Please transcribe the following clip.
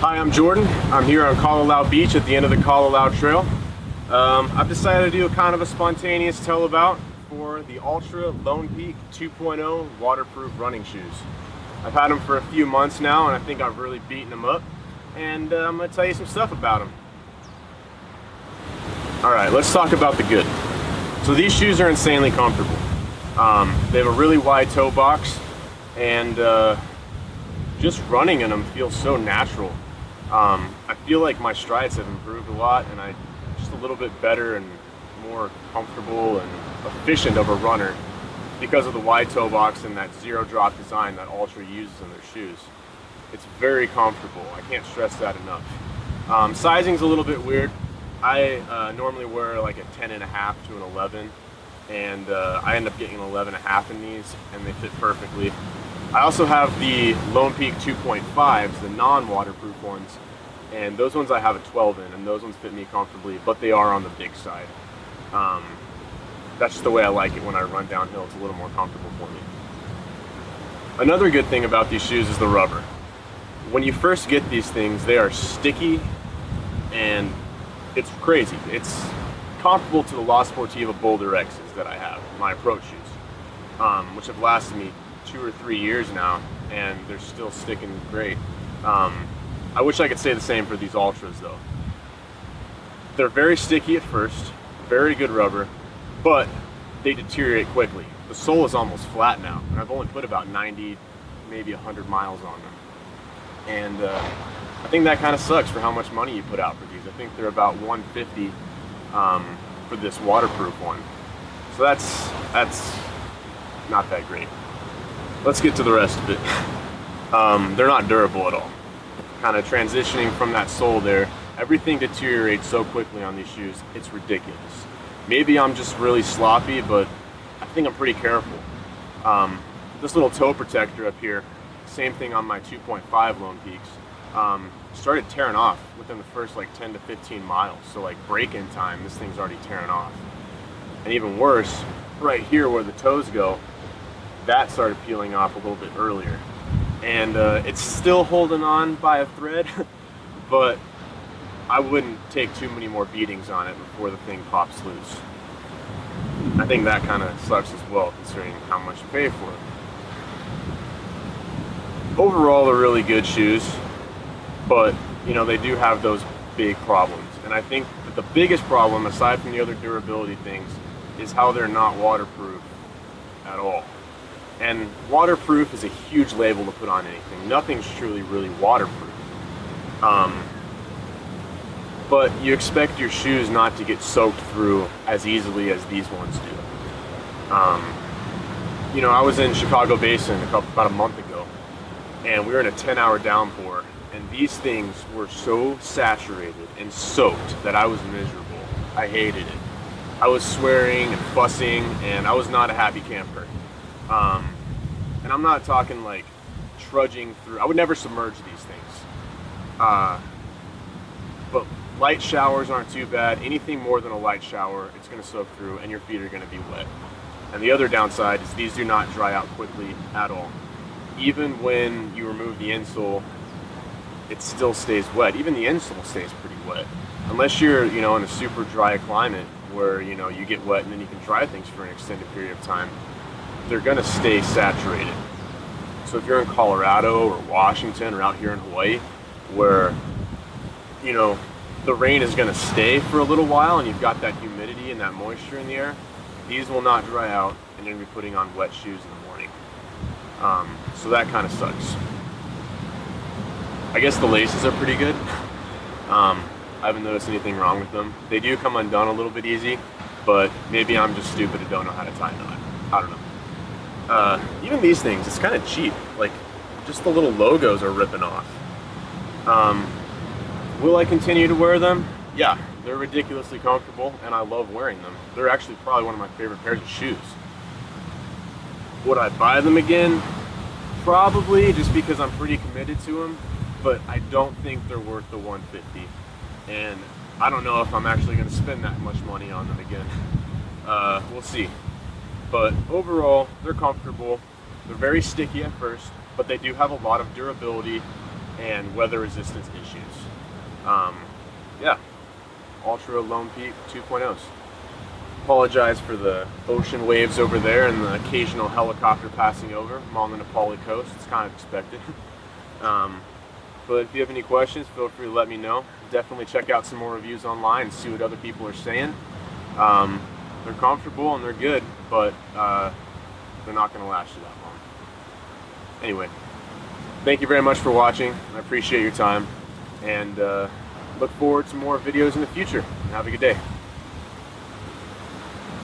Hi, I'm Jordan. I'm here on Kalalau Beach at the end of the Kalalau Trail. I've decided to do kind of a spontaneous Tellabout for the Altra Lone Peak 2.0 waterproof running shoes. I've had them for a few months now and I think I've really beaten them up, and I'm going to tell you some stuff about them. Alright, let's talk about the good. So these shoes are insanely comfortable. They have a really wide toe box, and just running in them feels so natural. I feel like my strides have improved a lot, and I'm just a little bit better and more comfortable and efficient of a runner because of the wide toe box and that zero drop design that Altra uses in their shoes. It's very comfortable. I can't stress that enough. Sizing's a little bit weird. I normally wear like a 10.5 to an 11, and I end up getting an 11.5 in these, and they fit perfectly. I also have the Lone Peak 2.5s, the non-waterproof ones, and those ones I have a 12 in, and those ones fit me comfortably, but they are on the big side. That's just the way I like it when I run downhill. It's a little more comfortable for me. Another good thing about these shoes is the rubber. When you first get these things, they are sticky, and it's crazy. It's comparable to the La Sportiva Boulder X's that I have, my approach shoes, which have lasted me 2 or 3 years now, and they're still sticking great. I wish I could say the same for these Ultras though. They're very sticky at first, very good rubber, but they deteriorate quickly. The sole is almost flat now, and I've only put about 90, maybe 100 miles on them. And I think that kind of sucks for how much money you put out for these. I think they're about $150 for this waterproof one. So that's not that great. Let's get to the rest of it. They're not durable at all. Kind of transitioning from that sole there, everything deteriorates so quickly on these shoes, it's ridiculous. Maybe I'm just really sloppy, but I think I'm pretty careful. This little toe protector up here, same thing on my 2.5 Lone Peaks, started tearing off within the first like 10 to 15 miles. So like break-in time, this thing's already tearing off. And even worse, right here where the toes go, that started peeling off a little bit earlier. And it's still holding on by a thread, but I wouldn't take too many more beatings on it before the thing pops loose. I think that kind of sucks as well, considering how much you pay for it. Overall, they're really good shoes, but you know, they do have those big problems. And I think that the biggest problem, aside from the other durability things, is how they're not waterproof at all. And waterproof is a huge label to put on anything. Nothing's truly really waterproof. But you expect your shoes not to get soaked through as easily as these ones do. You know, I was in Chicago Basin about a month ago, and we were in a 10-hour downpour, and these things were so saturated and soaked that I was miserable. I hated it. I was swearing and fussing, and I was not a happy camper. And I'm not talking like trudging through. I would never submerge these things. But light showers aren't too bad. Anything more than a light shower, it's going to soak through, and your feet are going to be wet. And the other downside is these do not dry out quickly at all. Even when you remove the insole, it still stays wet. Even the insole stays pretty wet. Unless you're, you know, in a super dry climate where, you know, you get wet and then you can dry things for an extended period of time, they're going to stay saturated. So if you're in Colorado or Washington or out here in Hawaii, where, you know, the rain is going to stay for a little while and you've got that humidity and that moisture in the air, these will not dry out, and you're going to be putting on wet shoes in the morning. So that kind of sucks. I guess the laces are pretty good. I haven't noticed anything wrong with them. They do come undone a little bit easy, but maybe I'm just stupid and don't know how to tie a knot. I don't know. Even these things, it's kind of cheap. Like, just the little logos are ripping off. Will I continue to wear them? Yeah, they're ridiculously comfortable, and I love wearing them. They're actually probably one of my favorite pairs of shoes. Would I buy them again? Probably, just because I'm pretty committed to them, but I don't think they're worth the $150. And I don't know if I'm actually going to spend that much money on them again. We'll see. But overall, they're comfortable. They're very sticky at first, but they do have a lot of durability and weather resistance issues. Yeah, Altra Lone Peak 2.0s. Apologize for the ocean waves over there and the occasional helicopter passing over. I'm on the Nepali coast, it's kind of expected. But if you have any questions, feel free to let me know. Definitely check out some more reviews online and see what other people are saying. They're comfortable and they're good, but they're not going to last you that long. Anyway, thank you very much for watching. I appreciate your time, and look forward to more videos in the future. Have a good day.